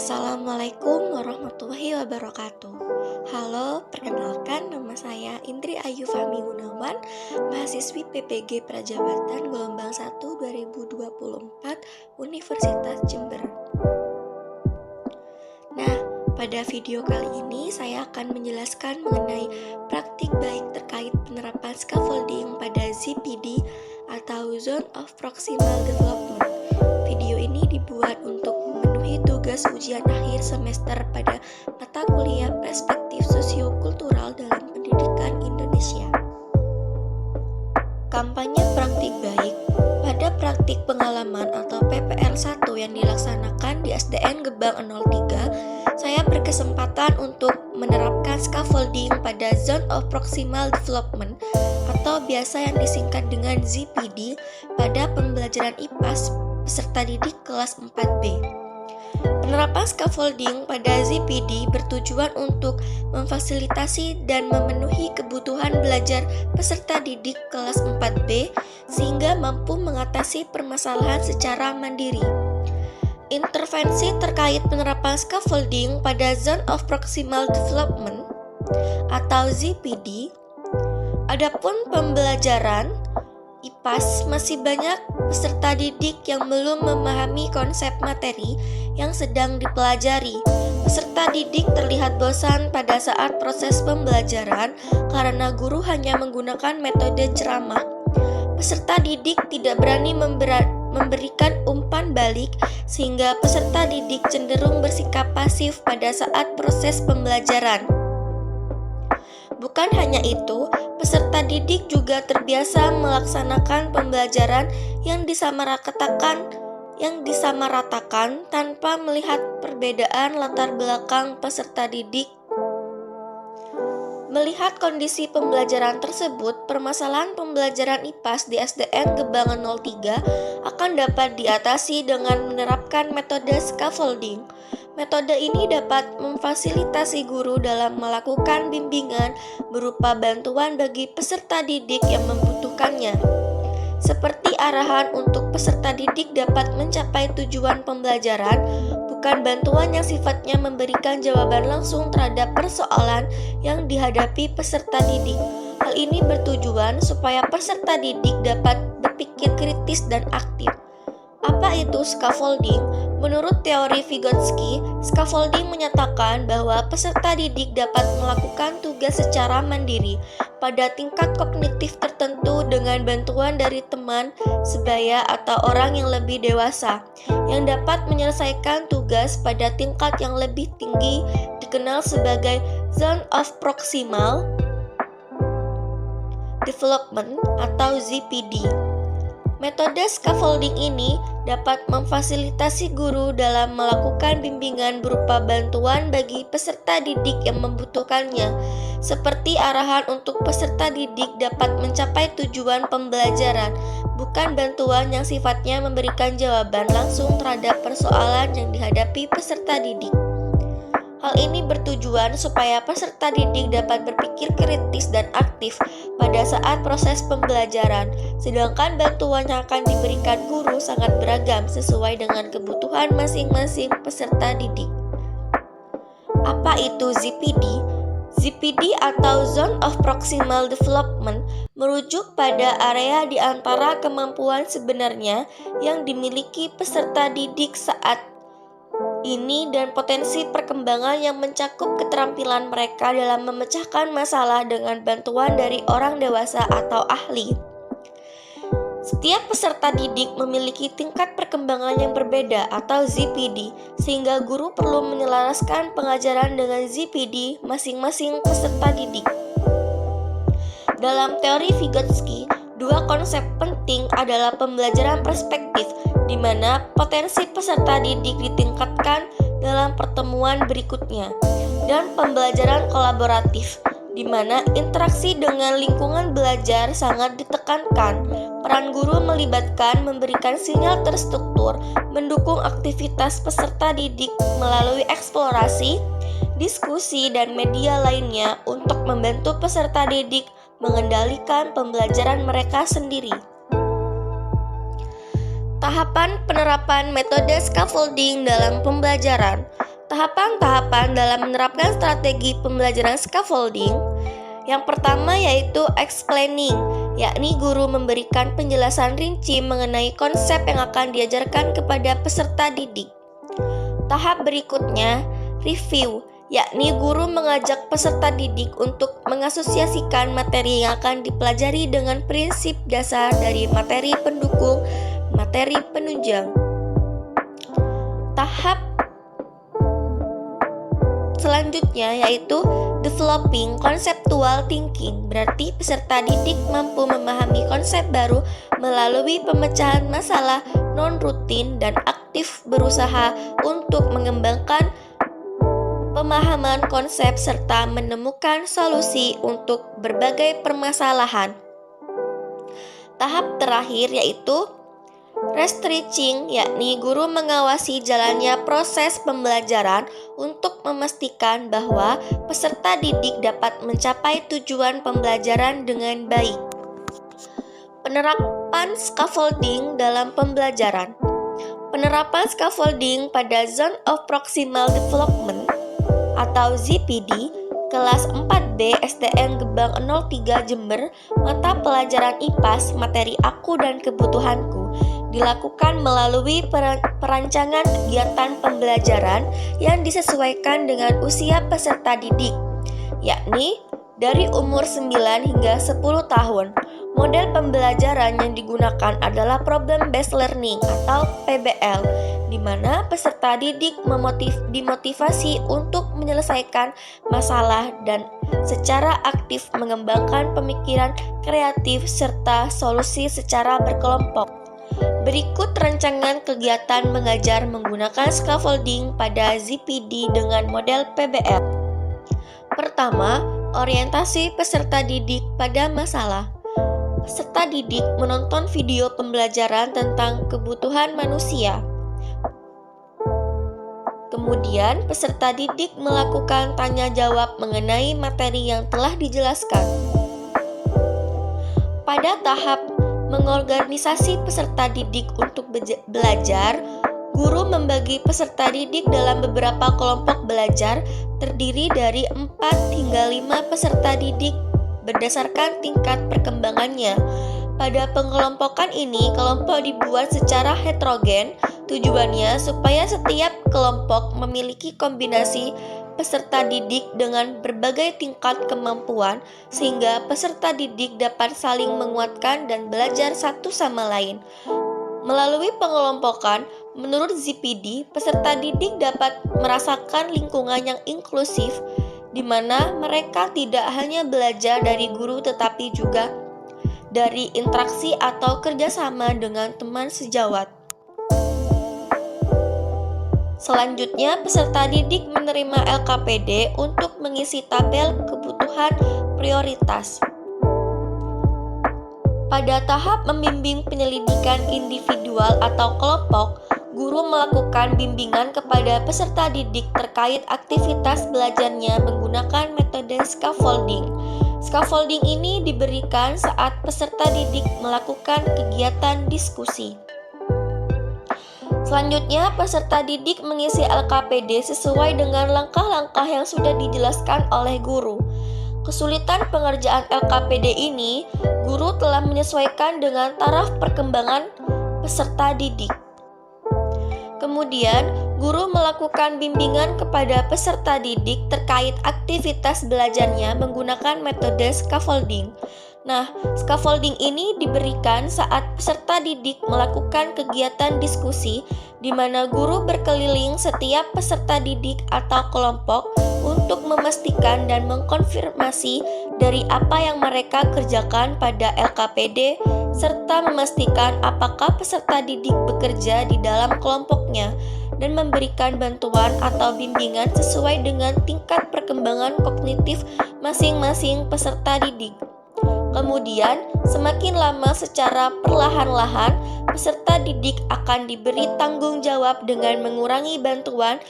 Assalamualaikum warahmatullahi wabarakatuh. Halo, perkenalkan nama saya Indri Ayu Fahmi Gunawan, mahasiswi PPG Prajabatan Gelombang 1 2024 Universitas Jember. Nah, pada video kali ini saya akan menjelaskan mengenai praktik baik terkait penerapan scaffolding pada ZPD atau Zone of Proximal Development. Video ini dibuat untuk memenuhi tugas ujian akhir semester pada mata kuliah Perspektif Sosiokultural dalam Pendidikan Indonesia. Kampanye praktik baik pada praktik pengalaman atau PPL 1 yang dilaksanakan di SDN Gebang 03, saya berkesempatan untuk menerapkan scaffolding pada Zone of Proximal Development atau biasa yang disingkat dengan ZPD pada pembelajaran IPAS peserta didik kelas 4B. Penerapan scaffolding pada ZPD bertujuan untuk memfasilitasi dan memenuhi kebutuhan belajar peserta didik kelas 4B sehingga mampu mengatasi permasalahan secara mandiri. Intervensi terkait penerapan scaffolding pada Zone of Proximal Development atau ZPD. Adapun pembelajaran IPAS, masih banyak peserta didik yang belum memahami konsep materi yang sedang dipelajari. Peserta didik terlihat bosan pada saat proses pembelajaran karena guru hanya menggunakan metode ceramah. Peserta didik tidak berani memberikan umpan balik sehingga peserta didik cenderung bersikap pasif pada saat proses pembelajaran. Bukan hanya itu, peserta didik juga terbiasa melaksanakan pembelajaran yang disamaratakan tanpa melihat perbedaan latar belakang peserta didik. Melihat kondisi pembelajaran tersebut, permasalahan pembelajaran IPAS di SDN Gebang 03 akan dapat diatasi dengan menerapkan metode scaffolding. Metode ini dapat memfasilitasi guru dalam melakukan bimbingan berupa bantuan bagi peserta didik yang membutuhkannya. Seperti arahan untuk peserta didik dapat mencapai tujuan pembelajaran, bukan bantuan yang sifatnya memberikan jawaban langsung terhadap persoalan yang dihadapi peserta didik. Hal ini bertujuan supaya peserta didik dapat berpikir kritis dan aktif. Apa itu scaffolding? Menurut teori Vygotsky, scaffolding menyatakan bahwa peserta didik dapat melakukan tugas secara mandiri pada tingkat kognitif tertentu dengan bantuan dari teman, sebaya, atau orang yang lebih dewasa yang dapat menyelesaikan tugas pada tingkat yang lebih tinggi dikenal sebagai Zone of Proximal Development atau ZPD. Metode scaffolding ini dapat memfasilitasi guru dalam melakukan bimbingan berupa bantuan bagi peserta didik yang membutuhkannya, seperti arahan untuk peserta didik dapat mencapai tujuan pembelajaran, bukan bantuan yang sifatnya memberikan jawaban langsung terhadap persoalan yang dihadapi peserta didik. Hal ini bertujuan supaya peserta didik dapat berpikir kritis dan aktif pada saat proses pembelajaran, sedangkan bantuan yang akan diberikan guru sangat beragam sesuai dengan kebutuhan masing-masing peserta didik. Apa itu ZPD? ZPD atau Zone of Proximal Development merujuk pada area di antara kemampuan sebenarnya yang dimiliki peserta didik saat ini dan potensi perkembangan yang mencakup keterampilan mereka dalam memecahkan masalah dengan bantuan dari orang dewasa atau ahli. Setiap peserta didik memiliki tingkat perkembangan yang berbeda atau ZPD, sehingga guru perlu menyelaraskan pengajaran dengan ZPD masing-masing peserta didik. Dalam teori Vygotsky, dua konsep penting adalah pembelajaran perspektif, di mana potensi peserta didik ditingkatkan dalam pertemuan berikutnya, dan pembelajaran kolaboratif, di mana interaksi dengan lingkungan belajar sangat ditekankan. Peran guru melibatkan memberikan sinyal terstruktur, mendukung aktivitas peserta didik melalui eksplorasi, diskusi, dan media lainnya untuk membantu peserta didik mengendalikan pembelajaran mereka sendiri. Tahapan penerapan metode scaffolding dalam pembelajaran. Tahapan-tahapan dalam menerapkan strategi pembelajaran scaffolding. Yang pertama yaitu explaining, yakni guru memberikan penjelasan rinci mengenai konsep yang akan diajarkan kepada peserta didik. Tahap berikutnya, review, yakni guru mengajak peserta didik untuk mengasosiasikan materi yang akan dipelajari dengan prinsip dasar dari materi pendukung, materi penunjang. Tahap selanjutnya yaitu developing conceptual thinking, berarti peserta didik mampu memahami konsep baru melalui pemecahan masalah non-rutin dan aktif berusaha untuk mengembangkan pemahaman konsep serta menemukan solusi untuk berbagai permasalahan. Tahap terakhir yaitu researching, yakni guru mengawasi jalannya proses pembelajaran untuk memastikan bahwa peserta didik dapat mencapai tujuan pembelajaran dengan baik. Penerapan scaffolding dalam pembelajaran. Penerapan scaffolding pada Zone of Proximal Development atau ZPD kelas 4B SDN Gebang 03 Jember, mata pelajaran IPAS materi aku dan kebutuhanku dilakukan melalui perancangan kegiatan pembelajaran yang disesuaikan dengan usia peserta didik, yakni dari umur 9 hingga 10 tahun. Model pembelajaran yang digunakan adalah Problem Based Learning atau PBL, di mana peserta didik dimotivasi untuk menyelesaikan masalah dan secara aktif mengembangkan pemikiran kreatif serta solusi secara berkelompok. Berikut rancangan kegiatan mengajar menggunakan scaffolding pada ZPD dengan model PBL. Pertama, orientasi peserta didik pada masalah. Peserta didik menonton video pembelajaran tentang kebutuhan manusia. Kemudian, peserta didik melakukan tanya jawab mengenai materi yang telah dijelaskan. Pada tahap mengorganisasi peserta didik untuk belajar, guru membagi peserta didik dalam beberapa kelompok belajar terdiri dari 4 hingga 5 peserta didik berdasarkan tingkat perkembangannya. Pada pengelompokan ini, kelompok dibuat secara heterogen. Tujuannya supaya setiap kelompok memiliki kombinasi peserta didik dengan berbagai tingkat kemampuan sehingga peserta didik dapat saling menguatkan dan belajar satu sama lain. Melalui pengelompokan, menurut ZPD, peserta didik dapat merasakan lingkungan yang inklusif di mana mereka tidak hanya belajar dari guru tetapi juga dari interaksi atau kerjasama dengan teman sejawat. Selanjutnya, peserta didik menerima LKPD untuk mengisi tabel kebutuhan prioritas. Pada tahap membimbing penyelidikan individual atau kelompok, guru melakukan bimbingan kepada peserta didik terkait aktivitas belajarnya menggunakan metode scaffolding. Scaffolding ini diberikan saat peserta didik melakukan kegiatan diskusi. Selanjutnya, peserta didik mengisi LKPD sesuai dengan langkah-langkah yang sudah dijelaskan oleh guru. Kesulitan pengerjaan LKPD ini, guru telah menyesuaikan dengan taraf perkembangan peserta didik. Kemudian, guru melakukan bimbingan kepada peserta didik terkait aktivitas belajarnya menggunakan metode scaffolding. Nah, scaffolding ini diberikan saat peserta didik melakukan kegiatan diskusi di mana guru berkeliling setiap peserta didik atau kelompok untuk memastikan dan mengkonfirmasi dari apa yang mereka kerjakan pada LKPD serta memastikan apakah peserta didik bekerja di dalam kelompoknya dan memberikan bantuan atau bimbingan sesuai dengan tingkat perkembangan kognitif masing-masing peserta didik. Kemudian, semakin lama secara perlahan-lahan, peserta didik akan diberi tanggung jawab dengan mengurangi bantuan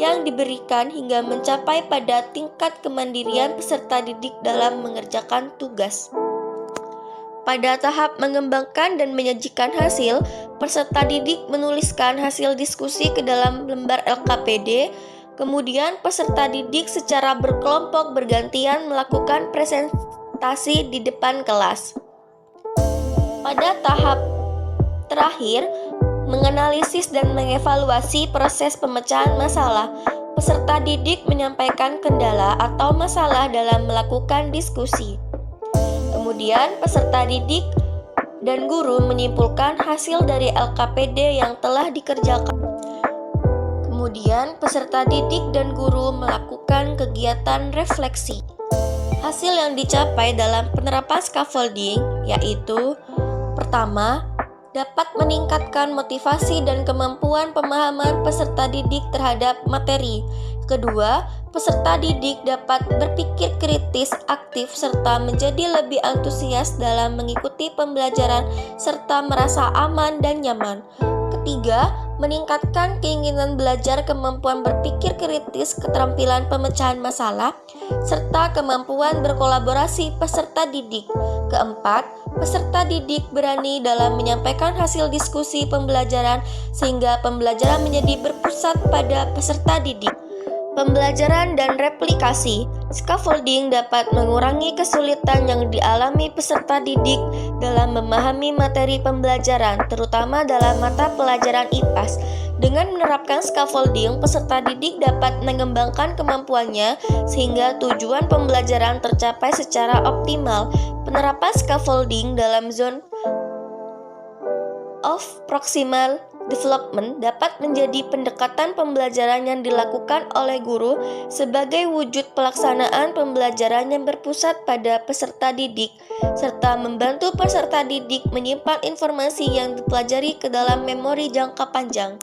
yang diberikan hingga mencapai pada tingkat kemandirian peserta didik dalam mengerjakan tugas. Pada tahap mengembangkan dan menyajikan hasil, peserta didik menuliskan hasil diskusi ke dalam lembar LKPD, Kemudian peserta didik secara berkelompok bergantian melakukan presentasi di depan kelas. Pada tahap terakhir, menganalisis dan mengevaluasi proses pemecahan masalah. Peserta didik menyampaikan kendala atau masalah dalam melakukan diskusi. Kemudian peserta didik dan guru menyimpulkan hasil dari LKPD yang telah dikerjakan. Kemudian peserta didik dan guru melakukan kegiatan refleksi. Hasil yang dicapai dalam penerapan scaffolding yaitu: pertama, dapat meningkatkan motivasi dan kemampuan pemahaman peserta didik terhadap materi. Kedua, peserta didik dapat berpikir kritis, aktif, serta menjadi lebih antusias dalam mengikuti pembelajaran serta merasa aman dan nyaman. Ketiga, meningkatkan keinginan belajar, kemampuan berpikir kritis, keterampilan pemecahan masalah, serta kemampuan berkolaborasi peserta didik. Keempat, peserta didik berani dalam menyampaikan hasil diskusi pembelajaran sehingga pembelajaran menjadi berpusat pada peserta didik. Pembelajaran dan replikasi. Scaffolding dapat mengurangi kesulitan yang dialami peserta didik dalam memahami materi pembelajaran, terutama dalam mata pelajaran IPAS. Dengan menerapkan scaffolding, peserta didik dapat mengembangkan kemampuannya sehingga tujuan pembelajaran tercapai secara optimal. Penerapan scaffolding dalam zone of proximal development dapat menjadi pendekatan pembelajaran yang dilakukan oleh guru sebagai wujud pelaksanaan pembelajaran yang berpusat pada peserta didik, serta membantu peserta didik menyimpan informasi yang dipelajari ke dalam memori jangka panjang.